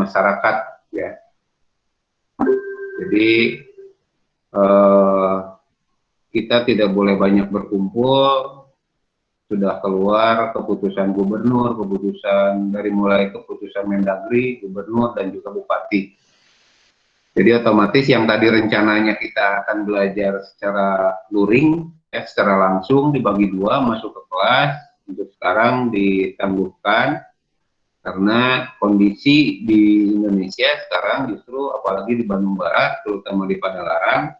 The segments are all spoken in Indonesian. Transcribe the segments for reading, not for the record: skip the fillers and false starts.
masyarakat ya. Jadi kita tidak boleh banyak berkumpul. Sudah keluar keputusan gubernur, keputusan dari mulai keputusan Mendagri, gubernur dan juga bupati. Jadi otomatis yang tadi rencananya kita akan belajar secara luring, ya, secara langsung dibagi dua masuk ke kelas, untuk sekarang ditangguhkan karena kondisi di Indonesia sekarang justru apalagi di Bandung Barat, terutama di Padalarang,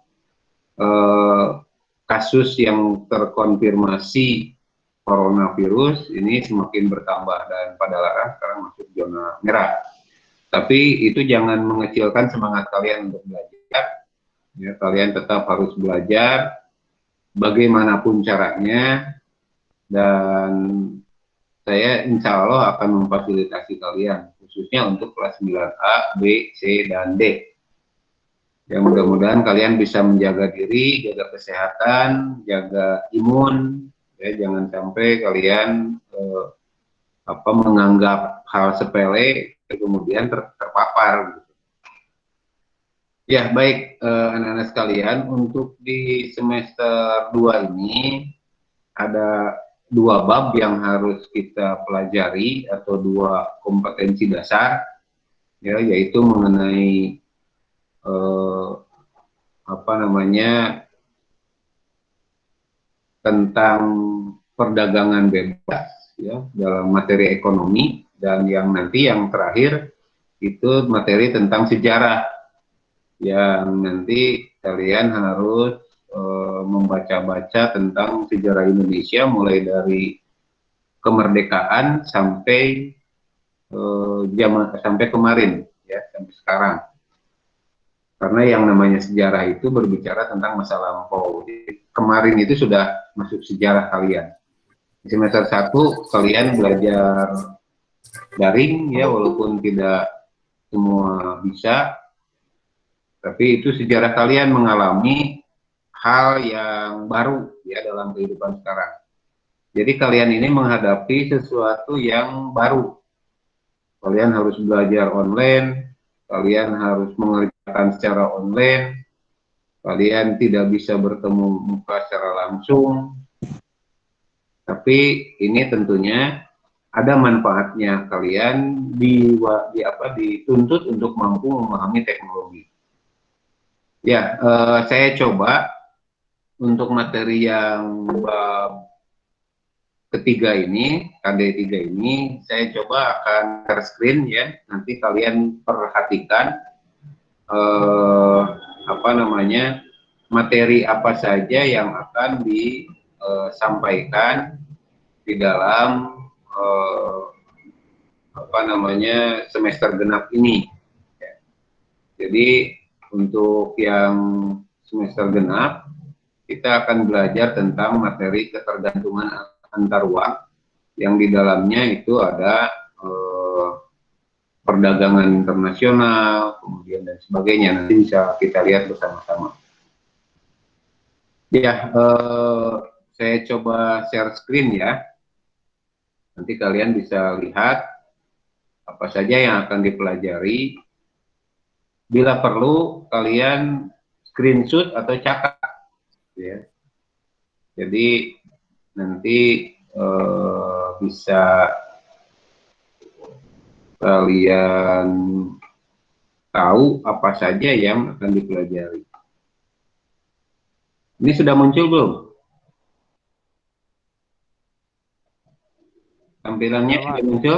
kasus yang terkonfirmasi coronavirus ini semakin bertambah dan Padalarang sekarang masuk zona merah. Tapi itu jangan mengecilkan semangat kalian untuk belajar. Ya, kalian tetap harus belajar bagaimanapun caranya, dan saya insya Allah akan memfasilitasi kalian khususnya untuk kelas 9A, B, C, dan D. Ya, mudah-mudahan kalian bisa menjaga diri, jaga kesehatan, jaga imun. Ya, jangan sampai kalian menganggap hal sepele kemudian terpapar. Ya, baik anak-anak sekalian, untuk di semester 2 ini ada 2 bab yang harus kita pelajari atau 2 kompetensi dasar, ya, yaitu mengenai tentang perdagangan bebas ya dalam materi ekonomi, dan yang nanti yang terakhir itu materi tentang sejarah yang nanti kalian harus membaca-baca tentang sejarah Indonesia mulai dari kemerdekaan sampai sampai kemarin ya, sampai sekarang. Karena yang namanya sejarah itu berbicara tentang masa lampau. Jadi, kemarin itu sudah masuk sejarah kalian. Di semester 1 kalian belajar daring ya, walaupun tidak semua bisa, tapi itu sejarah kalian mengalami hal yang baru ya dalam kehidupan sekarang. Jadi kalian ini menghadapi sesuatu yang baru. Kalian harus belajar online, kalian harus mengerjakan secara online, kalian tidak bisa bertemu muka secara langsung, tapi ini tentunya ada manfaatnya. Kalian dituntut untuk mampu memahami teknologi. Ya, saya coba untuk materi yang bab ketiga ini, KD3 ini, saya coba akan share screen ya. Nanti kalian perhatikan materi apa saja yang akan disampaikan di dalam semester genap ini. Ya. Jadi untuk yang semester genap kita akan belajar tentang materi ketergantungan antar uang yang di dalamnya itu ada perdagangan internasional, kemudian dan sebagainya. Nanti bisa kita lihat bersama-sama. Ya, saya coba share screen ya. Nanti kalian bisa lihat apa saja yang akan dipelajari. Bila perlu kalian screenshot atau catat ya. Jadi nanti bisa kalian tahu apa saja yang akan dipelajari. Ini sudah muncul belum? Tampilannya sudah muncul?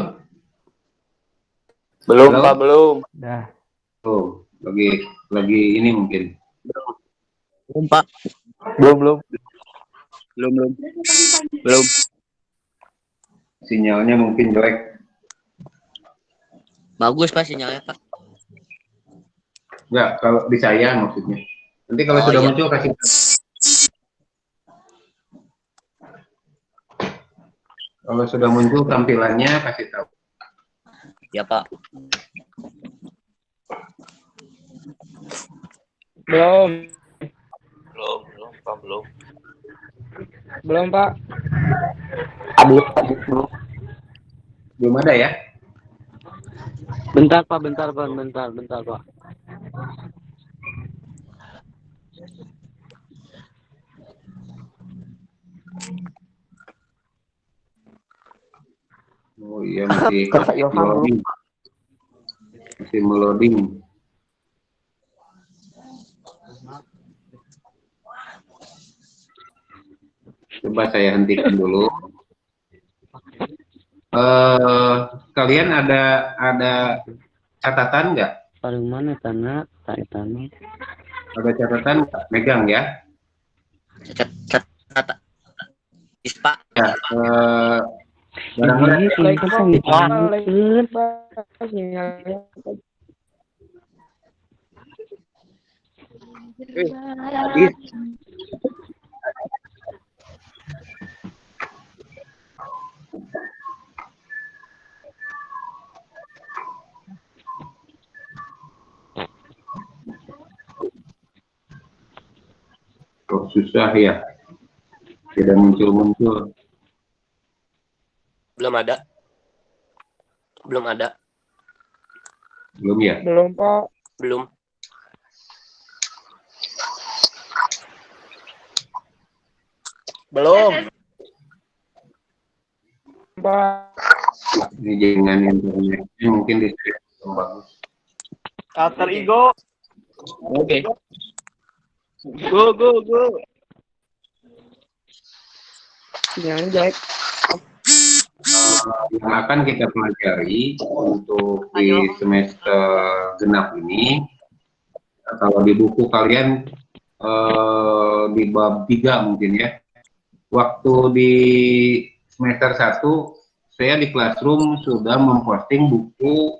Belum, Pak, belum. Dah. Oh, lagi ini mungkin. Belum, Pak. Belum. Sinyalnya mungkin jelek. Bagus, Pak, sinyalnya, Pak. Enggak, kalau di saya maksudnya. Nanti kalau sudah muncul kasih tahu. Kalau sudah muncul tampilannya kasih tahu. Ya, Pak. Belum, Pak, belum. Belum, Pak. Belum ada ya? Bentar Pak, bentar Pak. Oh iya, masih Kakak Yohan belum. loading. Masih meloading. Coba saya hentikan dulu. Kalian ada catatan nggak? Paling mana tanah? Tanah. Ada catatan nggak? Megang ya. Kata Pak. Ya, barangkali habis. Kok susah ya? Tidak muncul-muncul. Belum ada. Belum ada. Belum ya? Belum Pak. Belum. Belum. Pak. Ini jaringan internetnya mungkin di yang bagus. Alter ego. Oke. Go. Jangan jelek. Yang akan kita pelajari untuk di semester genap ini, kalau di buku kalian di bab 3 mungkin ya. Waktu di semester 1 saya di Classroom sudah memposting buku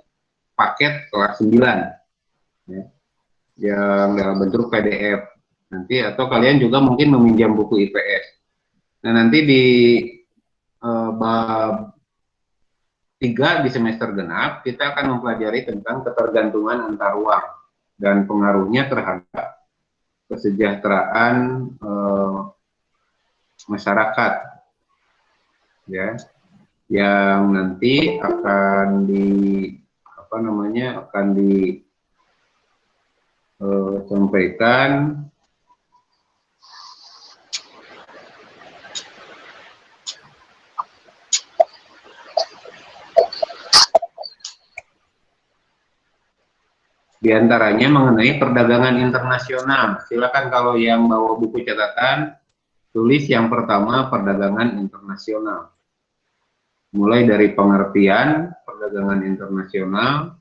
paket kelas 9 ya, yang dalam bentuk PDF nanti, atau kalian juga mungkin meminjam buku IPS. Nah, nanti di bab 3 di semester genap kita akan mempelajari tentang ketergantungan antar ruang dan pengaruhnya terhadap kesejahteraan masyarakat ya, yang nanti akan disampaikan diantaranya mengenai perdagangan internasional. Silakan kalau yang bawa buku catatan, tulis yang pertama perdagangan internasional. Mulai dari pengertian perdagangan internasional,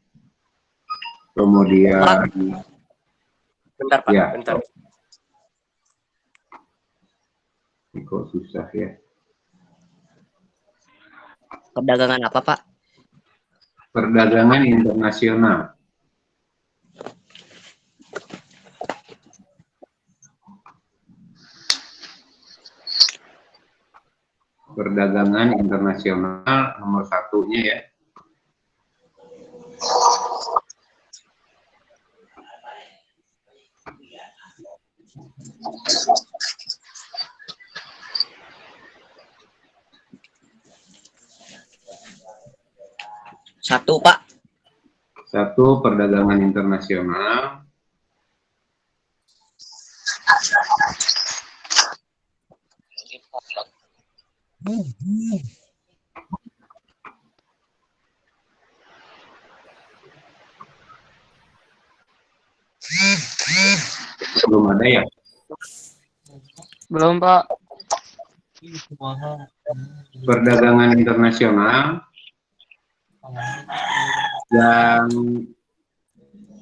kemudian Bentar Pak, ya, bentar. ini kok susah ya. Perdagangan apa Pak? Perdagangan internasional. Perdagangan internasional nomor 1-nya ya. Satu Pak. 1, perdagangan internasional. Belum ada ya? Belum Pak. Perdagangan internasional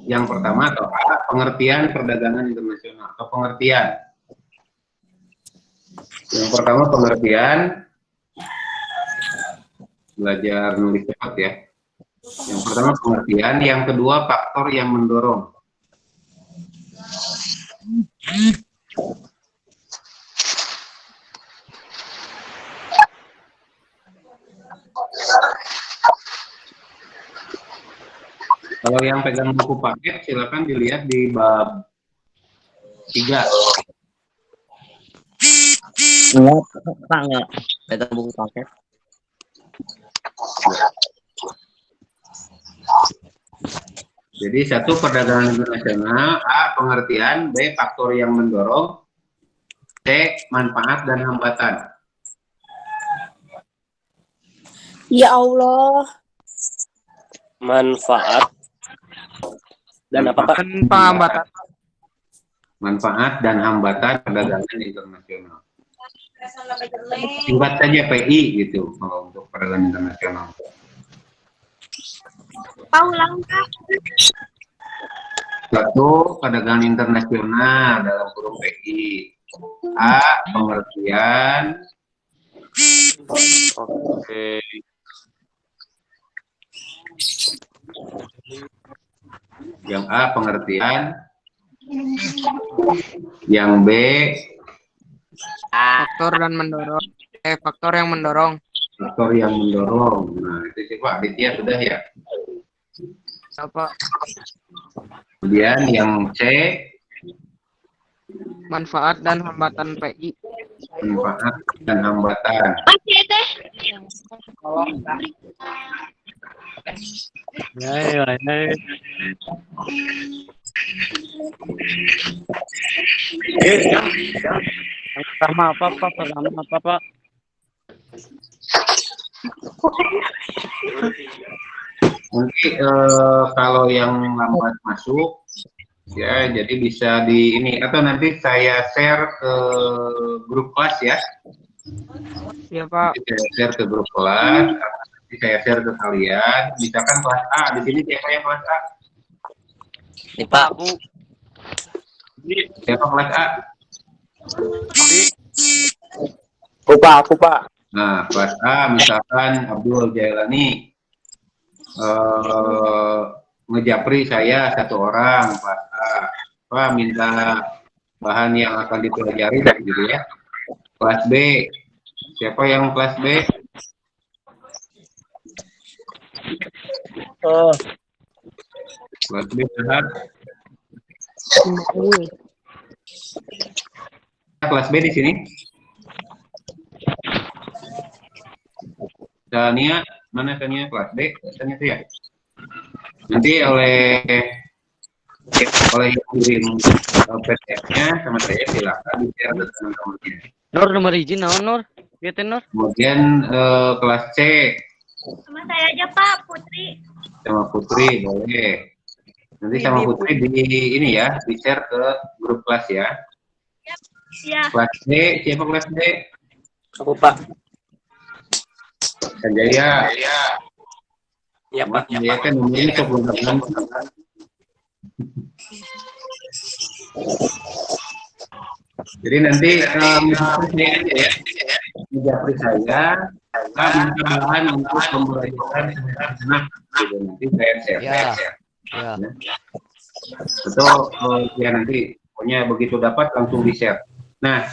yang pertama atau pengertian perdagangan internasional atau pengertian. Yang pertama pengertian, belajar nulis cepat ya. Yang pertama pengertian, yang kedua faktor yang mendorong. Kalau yang pegang buku paket, silakan dilihat di bab 3. Enggak, Pak, enggak. Pegang buku paket. Jadi satu perdagangan internasional, A pengertian, B faktor yang mendorong, C manfaat dan hambatan. Ya Allah. Manfaat dan apa Pak? Hambatan. Manfaat dan hambatan perdagangan internasional. Singkat saja PI gitu kalau untuk perdagangan internasional. Paulang Kak. Satu perdagangan internasional dalam kurung PI. A pengertian, Oke. yang A pengertian, yang B Faktor dan mendorong. Faktor yang mendorong. faktor yang mendorong. Nah itu sih Pak Aditya sudah ya. Apa? Kemudian yang C Manfaat dan hambatan PI. manfaat dan hambatan. Masih teh. Ya. Pertama apa Pak? Nanti kalau yang lambat masuk ya jadi bisa di ini atau nanti saya share ke grup kelas ya. Iya Pak. Saya share ke grup kelas, nanti saya share ke kalian. Misalkan kelas A di sini siapa yang kelas A? Nih Pak. Siapa kelas A? Aku Pak. Nah, kelas A misalkan Abdul Jailani, ngejapri saya satu orang kelas A. Pak minta bahan yang akan dipelajari gitu ya. Kelas B, siapa yang kelas B? Kelas B Ahad. Kelas B di sini. Tania, mana Tania kelas B? Tania itu ya. Nanti oleh yang kirim PDF-nya sama saya silakan di-share ke teman-temannya. Nur nomor izin Nur. Lihat Nur. Kemudian kelas C Sama saya aja Pak, Putri. sama Putri boleh. Nanti sama Putri di ini ya, di-share ke grup kelas ya. Ya. Kelas D, siapa kelas D? Aku Pak. Sanjaya. Ya Pak. Sanjaya kan nomornya sebelum Jadi nanti misalkan saya aja ya, menjapri saya minta bahan untuk pembelajaran senak gitu. Nanti saya share. Ya. Betul, ya nanti pokoknya begitu dapat langsung di-share. Nah,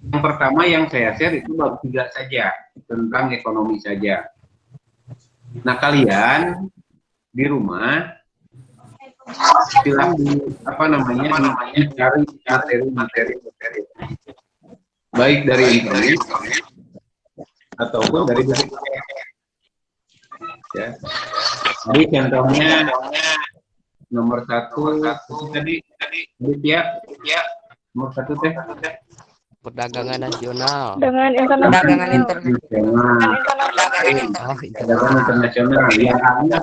yang pertama yang saya share itu bab 3 saja, tentang ekonomi saja. Nah, kalian di rumah silakan cari materi baik dari internet ataupun dari buku ya. Jadi contohnya nomor 1 tadi ya nomor 1 teh Perdagangan nasional. Dengan internasional. Perdagangan internasional. perdagangan internasional yang ada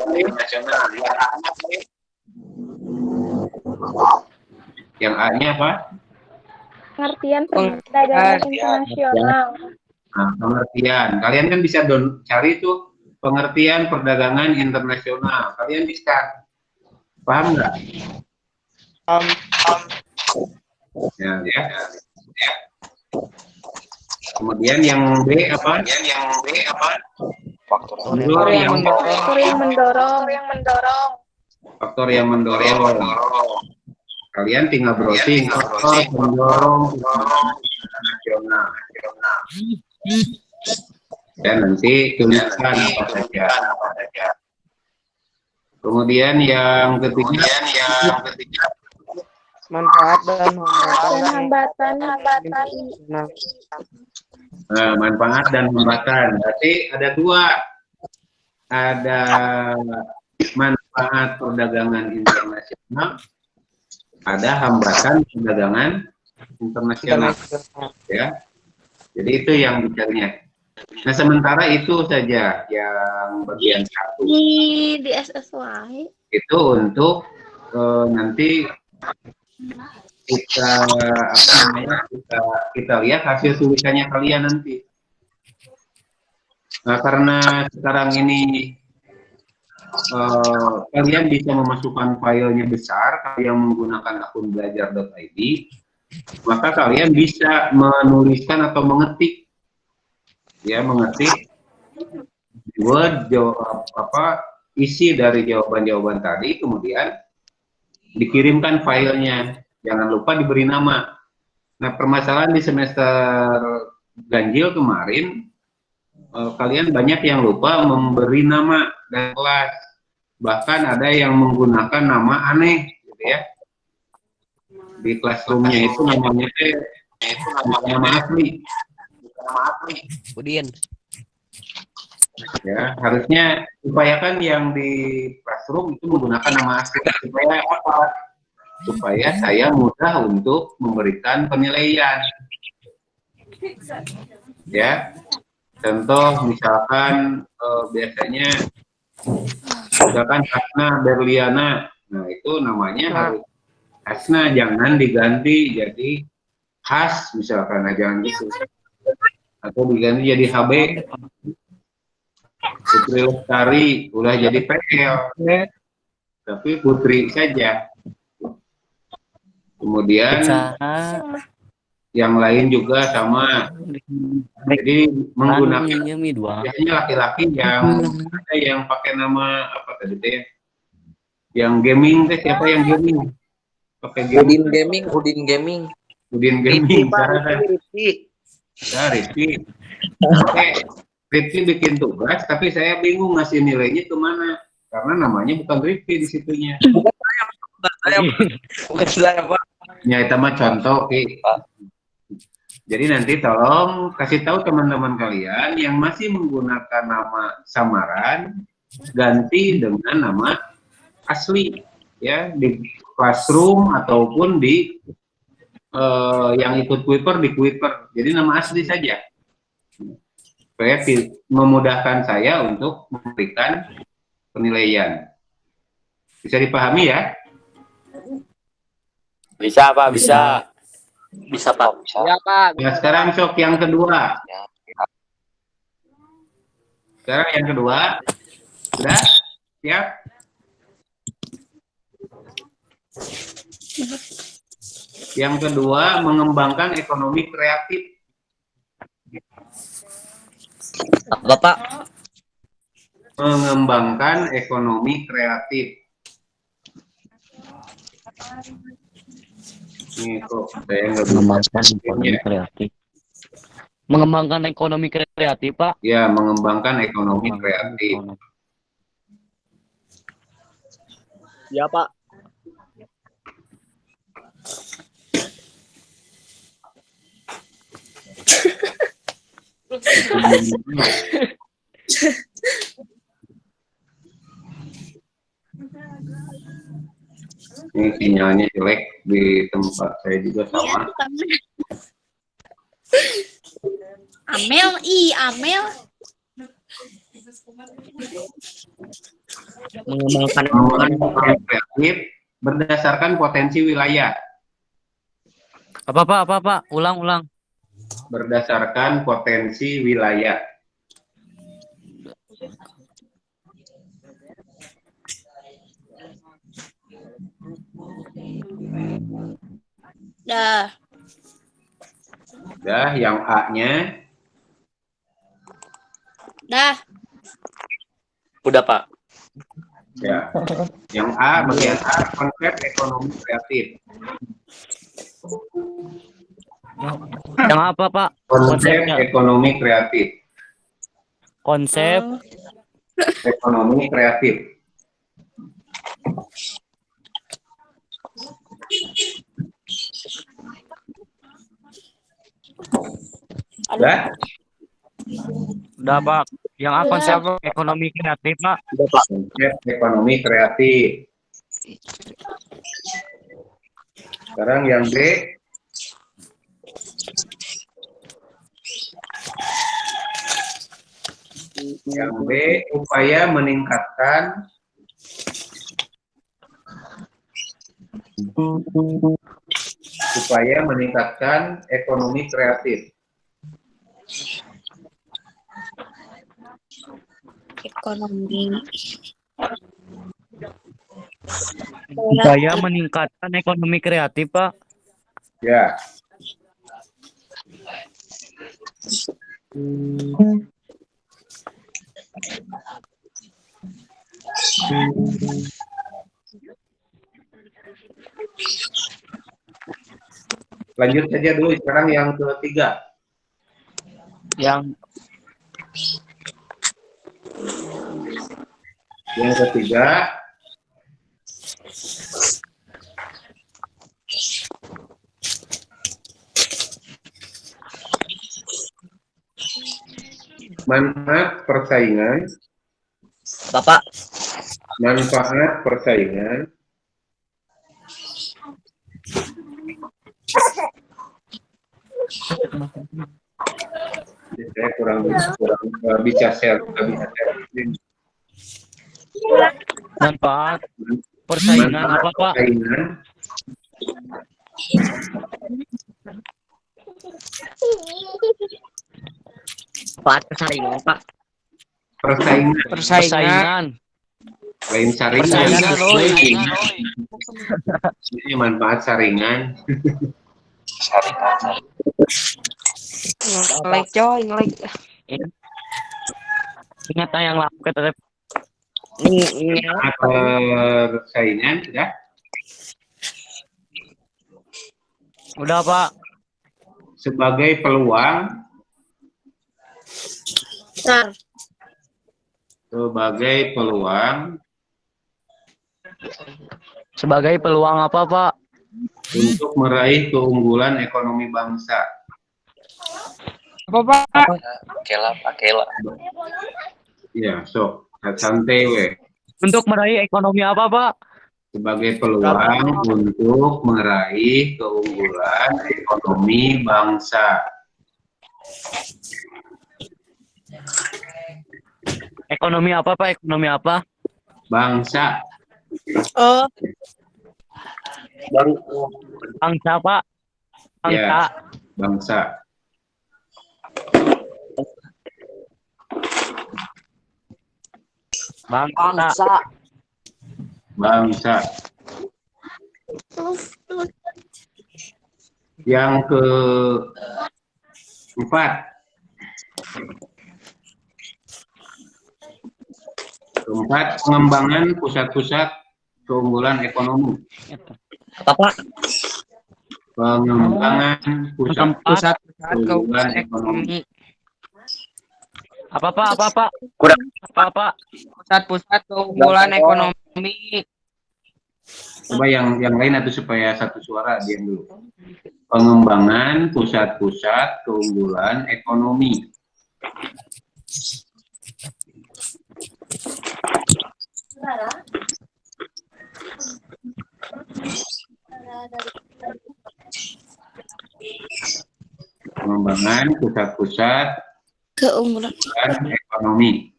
yang A-nya apa? Pengertian perdagangan internasional. Nah, pengertian. Kalian kan bisa cari tuh pengertian perdagangan internasional. Kalian bisa paham nggak? Ya. Kemudian yang B apa? Faktor yang mendorong. faktor yang mendorong. Kalian tinggal browsing faktor pendorong nasional. Dan nanti tuliskan apa saja. Kemudian yang ketiga Manfaat dan hambatan. Nah, manfaat dan hambatan. Berarti ada 2. Ada manfaat manfaat perdagangan internasional, ada hambatan perdagangan internasional, ya. Jadi itu yang bicaranya. Nah, sementara itu saja yang bagian satu. Di SSY. Itu untuk nanti kita apa namanya kita lihat hasil tulisannya kalian nanti. Nah, karena sekarang ini kalian bisa memasukkan filenya besar, kalian menggunakan akun belajar.id, maka kalian bisa menuliskan atau mengetik, ya, mengetik Word isi dari jawaban-jawaban tadi, kemudian dikirimkan filenya. Jangan lupa diberi nama. Nah, permasalahan di semester ganjil kemarin, kalian banyak yang lupa memberi nama dan kelas. Bahkan ada yang menggunakan nama aneh, gitu ya. Di classroomnya itu namanya nama asli. Udin. Ya, harusnya upayakan yang di classroom itu menggunakan nama asli supaya saya mudah untuk memberikan penilaian. Ya, contoh misalkan biasanya misalkan Hasna Berliana, nah itu namanya harus Hasna, jangan diganti jadi Has misalkan, nah, jangan gitu, atau diganti jadi HB. Putri Lestari udah jadi PL, tapi Putri saja. Kemudian yang lain juga sama. Jadi menggunakan biasanya laki-laki yang ada yang pakai nama apa tadi teh? Yang gaming teh siapa yang gaming? Pakai Udin Gaming. Rifki. Oke. Rifki bikin tugas, tapi saya bingung ngasih nilainya kemana, karena namanya bukan Rifki di situnya. Bukan saya, Pak. Ya, itu mah contoh, Ki. Jadi nanti tolong kasih tahu teman-teman kalian yang masih menggunakan nama samaran, ganti dengan nama asli, ya, di classroom ataupun di yang ikut Kuiper di Kuiper. Jadi nama asli saja. Supaya memudahkan saya untuk memberikan penilaian. Bisa dipahami ya? Bisa, Pak, bisa. Bisa, Pak. Ya, Pak. Nah, sekarang sok yang kedua. Sekarang yang kedua. Sudah? Siap? Yang kedua, mengembangkan ekonomi kreatif. Apa, Pak? Mengembangkan ekonomi kreatif. Ini kok saya nggak Mengembangkan ekonomi kreatif. Mengembangkan ekonomi kreatif, Pak. Ya, mengembangkan ekonomi kreatif. Ya, Pak. Ini sinyalnya jelek di tempat saya juga sama. Amel, Amel. Mengembangkan Ekonomi kreatif berdasarkan potensi wilayah. apa, Pak? Ulang. Berdasarkan potensi wilayah. Dah. Udah, yang A-nya. Dah. Udah, Pak. Ya. Yang A, bagian A, konsep ekonomi kreatif. Yang apa, Pak? Konsep Konsepnya. ekonomi kreatif. Konsep Ekonomi kreatif. Udah? udah, Pak. Yang A konsep ekonomi kreatif, Pak. Konsep ekonomi kreatif. Sekarang yang B. Yang B, upaya meningkatkan ekonomi kreatif. Ekonomi. Upaya meningkatkan ekonomi kreatif, Pak. Ya. Lanjut saja dulu sekarang yang ketiga. Yang ketiga, manfaat persaingan. Bapak. Manfaat persaingan saya kurang bisa share. manfaat persaingan apa, Pak? Persaingan Manfaat persaingan, Pak. Persaingan. lain saringan. Persaingan, oi. Ini manfaat saringan. Ngelag coy, ngelag. Ingat yang lama kita Persaingan sudah. udah, Pak. Sebagai peluang. Besar. Sebagai peluang Sebagai peluang apa, Pak? untuk meraih keunggulan ekonomi bangsa. Apa Pak? Kela, Pak. Kela. Ya, sok santai we. Untuk meraih ekonomi apa, Pak? Sebagai peluang untuk meraih keunggulan ekonomi bangsa. Ekonomi apa, Pak? Ekonomi apa? Bangsa. Oh, Baru. Bangsa, Pak. Bangsa. Ya, bangsa. Bangsa. Bangsa. Yang keempat. Pengembangan pusat-pusat keunggulan ekonomi. Apa, Pak? Pengembangan pusat keunggulan ekonomi. Apa, Pak? Apa, Pak? Kurang. Apa, Pak? Pusat-pusat keunggulan ekonomi. Coba yang lain atau supaya satu suara diam dulu. Pengembangan pusat-pusat keunggulan ekonomi. Pengembangan pusat-pusat keunggulan. ekonomi.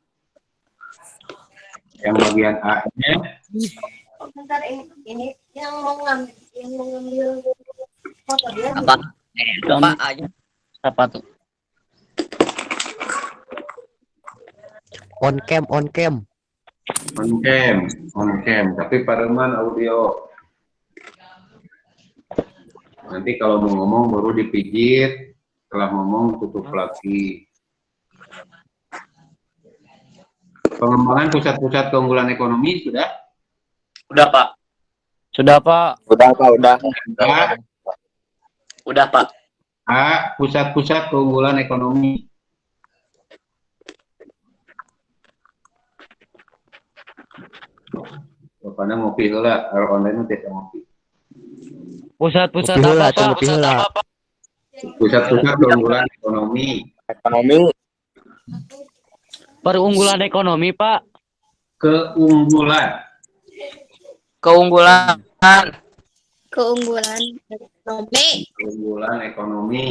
Yang bagian A-nya Bentar, ini yang mau ngambil foto dia. Apa? Pak aja. Apa tuh? On cam. on cam, tapi pareman audio. Nanti kalau mau ngomong baru dipijit, setelah ngomong tutup lagi. Pengembangan pusat-pusat keunggulan ekonomi sudah? Udah, Pak. Sudah, Pak. Udah, Pak. Udah. A, Udah, Pak. A, pusat-pusat keunggulan ekonomi. Bapaknya ngopi lah, kalau online itu tidak ngopi. Pusat-pusat Ngopi heula, apa, Pak? ngopi heula. Pusat-pusat keunggulan ekonomi. Ekonomi. Perunggulan ekonomi, Pak. Keunggulan. Keunggulan. Keunggulan ekonomi. Keunggulan ekonomi.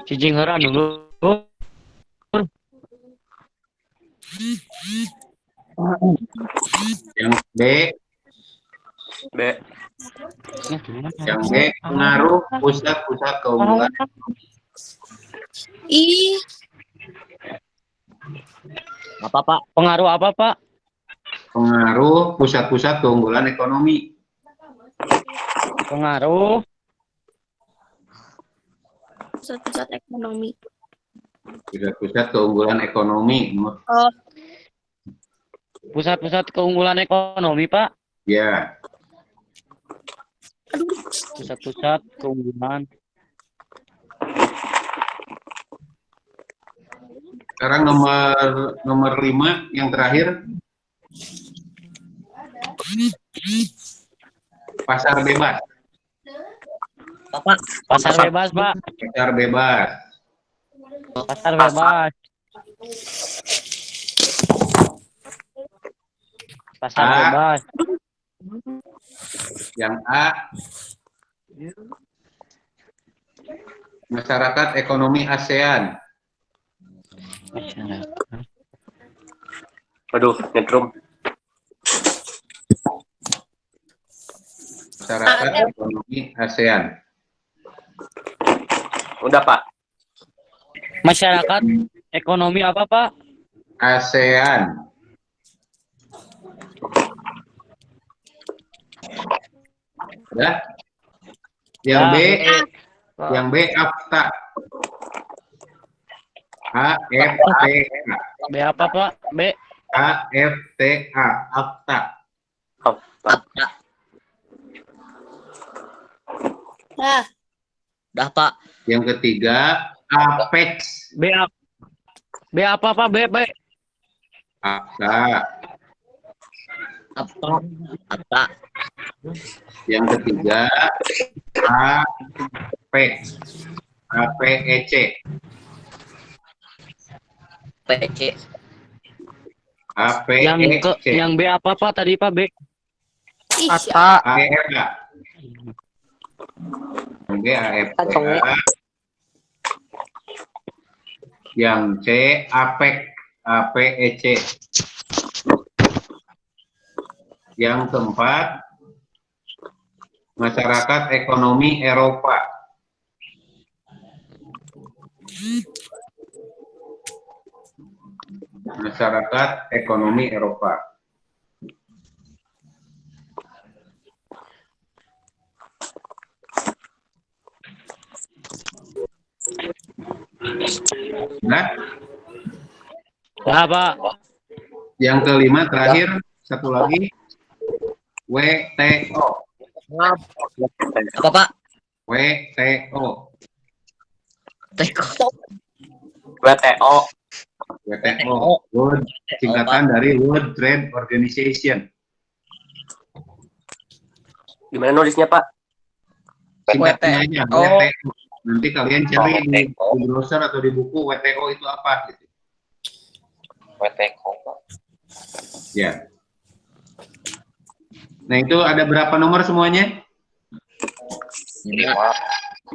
Cicing heran dulu. Yang B. B. Yang B, pengaruh pusat-pusat keunggulan. Ih, Apa, Pak? Pengaruh apa, Pak? Pengaruh pusat-pusat keunggulan ekonomi. Pengaruh pusat-pusat ekonomi. Pusat-pusat keunggulan ekonomi. Oh, pusat-pusat keunggulan ekonomi, Pak. Ya, Pusat-pusat keunggulan. sekarang nomor 5 yang terakhir. Pasar bebas. Bapak. Pasar bebas, Pak. Pasar bebas. Pasar bebas. Pasar A. bebas. Yang A, masyarakat ekonomi ASEAN. Aduh, nyetrum. Masyarakat ekonomi ASEAN. Udah, Pak. Masyarakat ekonomi apa, Pak? ASEAN. Ya. Yang B, yang B AFTA. AFTA. B apa, Pak? B. AFTA. AFTA. ah, Udah, Pak. Yang ketiga APEX. B apa? B apa, Pak? B. AFTA. Apa? Yang ketiga APEC. APEC. PC. APEC. Yang B apa, Pak? Tadi, Pak, B. ih, Ata. AFK. Yang B AFK. Yang C APEC. APEC. Yang keempat, masyarakat ekonomi Eropa. Masyarakat ekonomi Eropa. Nah, Ya, Pak. yang kelima terakhir, satu lagi, WTO. Apa, Pak? WTO. WTO. WTO. WTO. World, singkatan dari World Trade Organization. Gimana nulisnya, Pak? Singkatnya aja, Oh. WTO. Nanti kalian cari di browser atau di buku WTO itu apa gitu. WTO. Ya. Nah, itu ada berapa nomor semuanya? 5,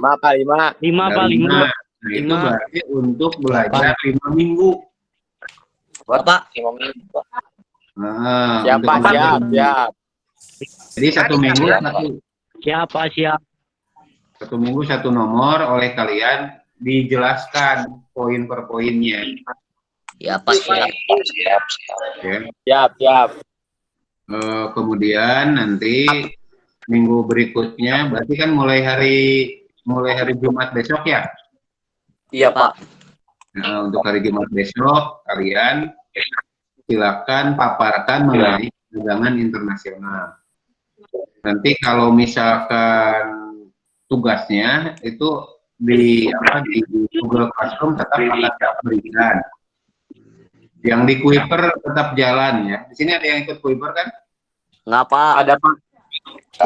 Pak. 5. 5, Ada Pak. 5. Nah, itu Lima. berarti untuk belajar 5 minggu. Bapak. 5 minggu, Pak. Nah, Siap, untuk Pak. belajar Siap, 5 minggu. siap. Jadi satu minggu Siap. satu minggu satu nomor oleh kalian dijelaskan poin per poinnya. Ya, Pak. Siap. Ya. Siap. Kemudian nanti minggu berikutnya, berarti kan mulai hari Jumat besok ya. Iya, Pak. Nah, untuk hari Jumat besok kalian silakan paparkan mengenai perdagangan internasional. Nanti kalau misalkan tugasnya itu di Google Classroom tetap akan berikan. Yang di Kuiper tetap jalan ya. Di sini ada yang ikut Kuiper kan? Enggak, Pak. Ada, Pak.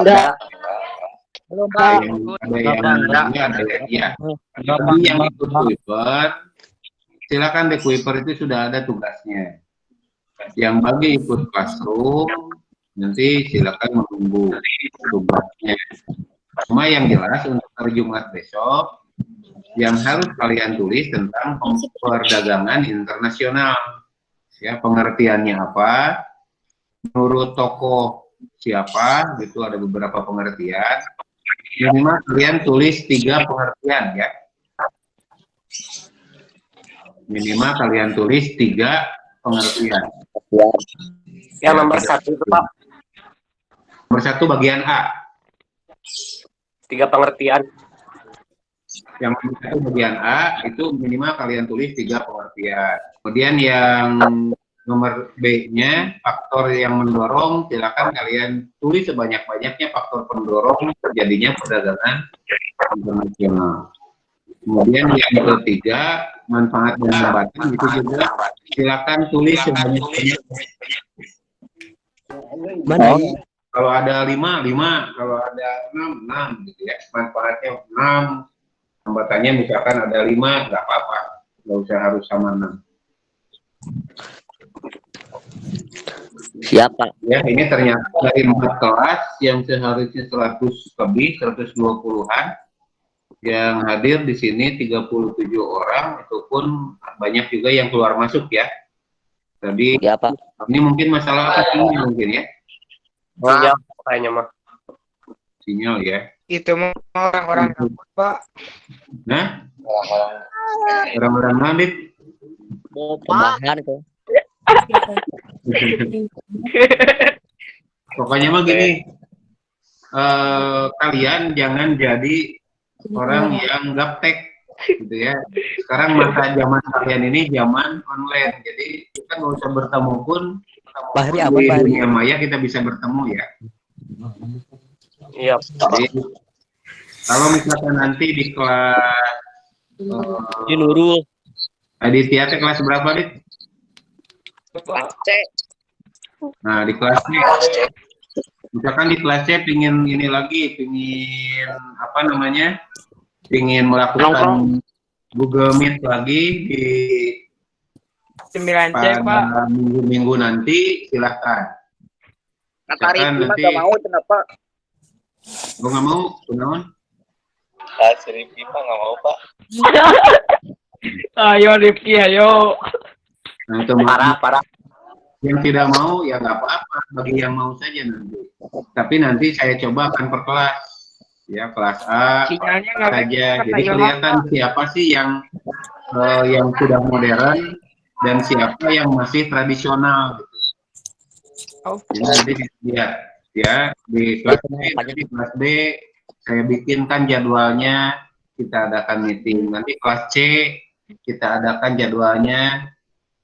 Ada. Belum, Ada Pak. yang iya. Tapi yang ikut Kuiper silakan di Kuiper itu sudah ada tugasnya. Yang bagi ikut classroom, nanti silakan menunggu tugasnya. Cuma yang jelas untuk hari Jumat besok, yang harus kalian tulis tentang perdagangan internasional. Ya, pengertiannya apa, menurut tokoh siapa, gitu ada beberapa pengertian. Minimal kalian tulis 3 pengertian ya. Minimal kalian tulis 3 pengertian. Yang nomor 1 itu Pak. Nomor 1 bagian A. 3 pengertian. Yang nomor 1 bagian A itu minimal kalian tulis 3 pengertian. Kemudian yang nomor B-nya, faktor yang mendorong, silakan kalian tulis sebanyak-banyaknya faktor pendorong terjadinya perdagangan internasional. Kemudian yang ketiga, manfaat dan hambatan, itu juga silakan tulis sebanyak-banyaknya. Kalau ada 5, kalau ada 6 gitu ya. Manfaatnya 6, hambatannya misalkan ada 5, nggak apa-apa. Nggak usah harus sama 6. Siapa? Ya, ini ternyata dari 4 kelas yang seharusnya 100 lebih, 120-an, yang hadir di sini 37 orang, itu pun banyak juga yang keluar masuk ya. Jadi Siapa? ini mungkin masalah apa sih mungkin ya? Sinyal kayaknya mah. Sinyal ya. Itu mah orang-orang kampus, Pak. Nah, orang-orang Nadit. Tambahan tuh. Pokoknya mah gini, kalian jangan jadi orang yang gaptek gitu ya. Sekarang masa zaman kalian ini zaman online, jadi kita nggak usah bertemu pun di dunia maya kita bisa bertemu ya. Iya. Jadi, kalau misalkan nanti di kelas Nurul. Aditya kelas berapa Dit? C. Nah di kelas C, misalkan di kelas C pingin ini lagi, pingin apa namanya, pingin melakukan Google Meet lagi di 9C, Pak. pada minggu-minggu nanti, silahkan. Misalkan nanti, nggak mau kenapa? gue nggak mau, kenapa? Rifki Pak nggak mau Pak. Ayo Rifki, ayo. Nah itu Parah. yang tidak mau ya nggak apa-apa, bagi yang mau saja nanti. Tapi nanti saya coba akan per kelas, ya kelas A Sinyalnya nggak saja. baik, Jadi Pak. kelihatan siapa sih yang sudah modern dan siapa yang masih tradisional. Gitu. Oke. Jadi nanti dilihat ya di kelas B, di kelas B saya bikinkan jadwalnya, kita adakan meeting. Nanti kelas C kita adakan jadwalnya,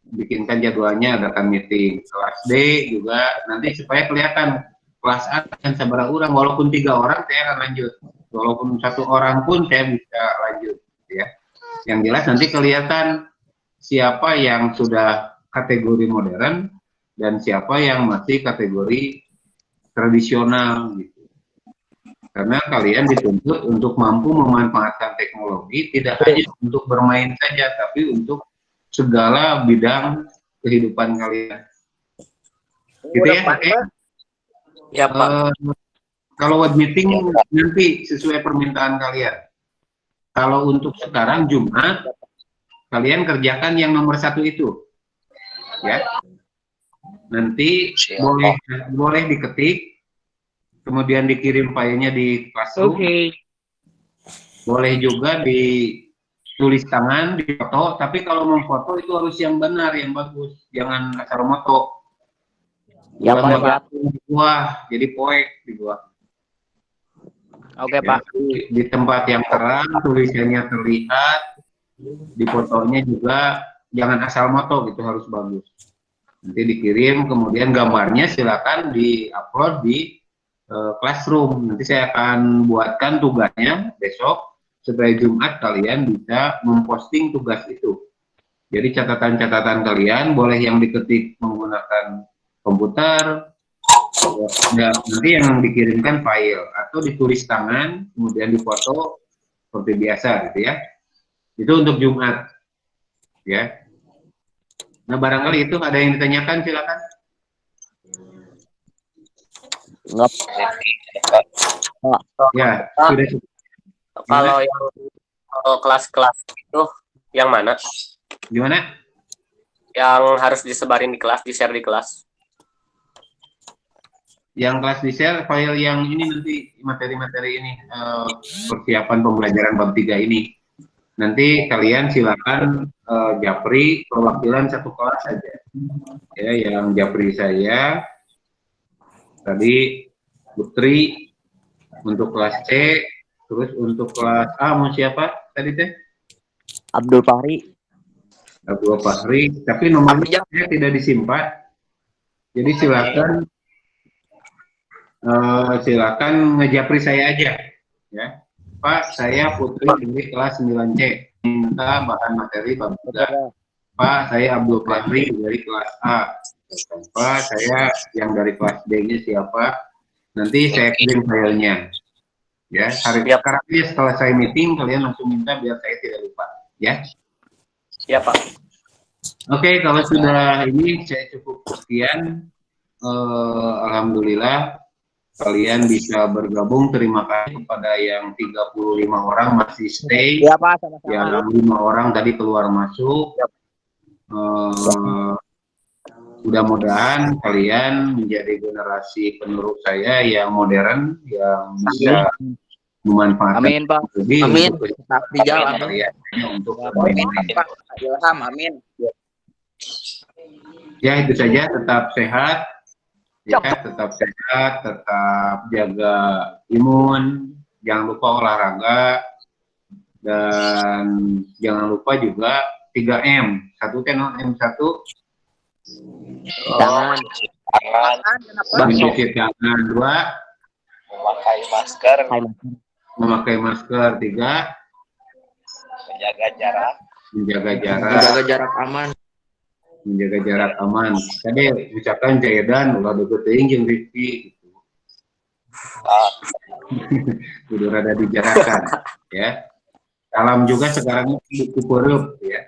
bikinkan jadwalnya, adakan meeting. Kelas D juga nanti supaya kelihatan kelas A akan seberapa orang, walaupun 3 orang saya akan lanjut, walaupun 1 orang pun saya bisa lanjut ya. Yang jelas nanti kelihatan siapa yang sudah kategori modern dan siapa yang masih kategori tradisional gitu. Karena kalian dituntut untuk mampu memanfaatkan teknologi tidak hanya untuk bermain saja, tapi untuk segala bidang kehidupan kalian. Gitu ya, oke? Ya Pak. Kalau web meeting nanti sesuai permintaan kalian. Kalau untuk sekarang Jumat, kalian kerjakan yang nomor 1 itu, ya. Nanti boleh diketik, kemudian dikirim filenya di Classroom. Oke. Boleh juga ditulis tangan, difoto, tapi kalau memfoto itu harus yang benar, yang bagus, jangan asal moto. Ya Pak. Wah, jadi poek di gua. Oke Ya, Pak. di tempat yang terang, tulisannya terlihat, di fotonya juga jangan asal moto gitu, harus bagus. Nanti dikirim, kemudian gambarnya silakan di-upload di Classroom. Nanti saya akan buatkan tugasnya besok supaya Jumat kalian bisa memposting tugas itu. Jadi catatan-catatan kalian boleh yang diketik menggunakan komputer, ya, nanti yang dikirimkan file atau ditulis tangan kemudian difoto seperti biasa gitu ya. Itu untuk Jumat ya. Nah, barangkali itu ada yang ditanyakan, silakan. Enggak. Ya, Pak, sudah. kalau yang kelas-kelas itu yang mana? Gimana? Yang harus disebarin di kelas, di-share di kelas. Yang kelas di share file yang ini nanti materi-materi ini persiapan pembelajaran bab 3 ini. Nanti kalian silakan japri perwakilan satu kelas saja. Ya, yang japri saya tadi Putri untuk kelas C, terus untuk kelas A mau siapa tadi teh? Abdul Fahri. Abdul Fahri, tapi nomornya saya tidak disimpan. Jadi silakan ngejapri saya aja, ya. Pak, saya Putri dari kelas 9C, minta bahan materi bab 3. Pak, saya Abdul Fahri dari kelas A. Pak, saya yang dari kelas D-nya siapa? Nanti saya kirim filenya. Ya, sekarang ini setelah saya meeting, kalian langsung minta biar saya tidak lupa, ya. Ya, Pak. Oke, kalau sudah ini saya cukup sekian. Alhamdulillah kalian bisa bergabung. Terima kasih kepada yang 35 orang masih stay. Ya, Pak, sama-sama. Yang 5 orang tadi keluar masuk. Mudah-mudahan kalian menjadi generasi penerus saya yang modern, yang bisa memanfaatkan. Amin, Pak. Lebih Amin. untuk Tetap di jalan. kalian untuk Amin, Pak. Ilham, amin. Ya, itu saja. Tetap sehat. Ya, tetap sehat, tetap jaga imun, jangan lupa olahraga, dan jangan lupa juga 3M. Satu kan M1, Tangan. mencuci tangan. 2, Memakai masker. memakai masker. 3, Menjaga jarak. menjaga jarak. Menjaga jarak aman. Menjaga jarak aman. Tadi ucapkan Jayadan ulah deket teuing jeung Rifki gitu. Kudu rada dijarakan, ya. Salam juga sekarang buku perup, ya.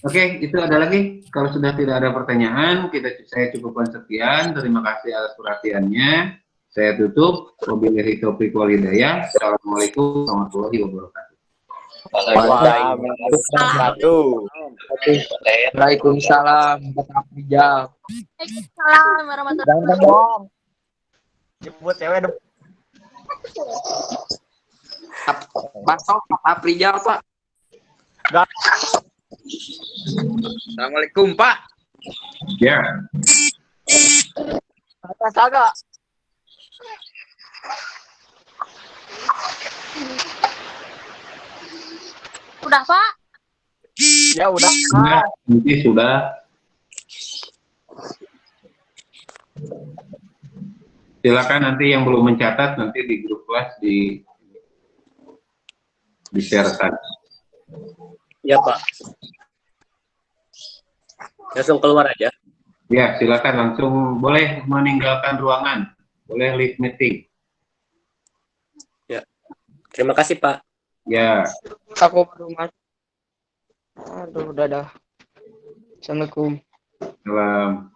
Oke, itu ada lagi. Kalau sudah tidak ada pertanyaan, saya cukupkan sekian. Terima kasih atas perhatiannya. Saya tutup. Wabillahi taufiq wal hidayah. Assalamualaikum warahmatullahi wabarakatuh. Waalaikumsalam. Tetap di jalan. Waalaikumsalam warahmatullahi wabarakatuh. Jemput cewek dong. Pasok, Pak Prijal, Pak. Assalamualaikum, Pak. Ya. Atas agak. Udah, Pak? Ya udah. Nanti sudah. Silakan nanti yang belum mencatat nanti di grup kelas di-share-kan. Ya, Pak. Langsung keluar aja. Ya, silakan langsung boleh meninggalkan ruangan. Boleh leave meeting. Ya. Terima kasih, Pak. Ya. Aku baru masuk. Aduh, dadah. Assalamualaikum. Salam.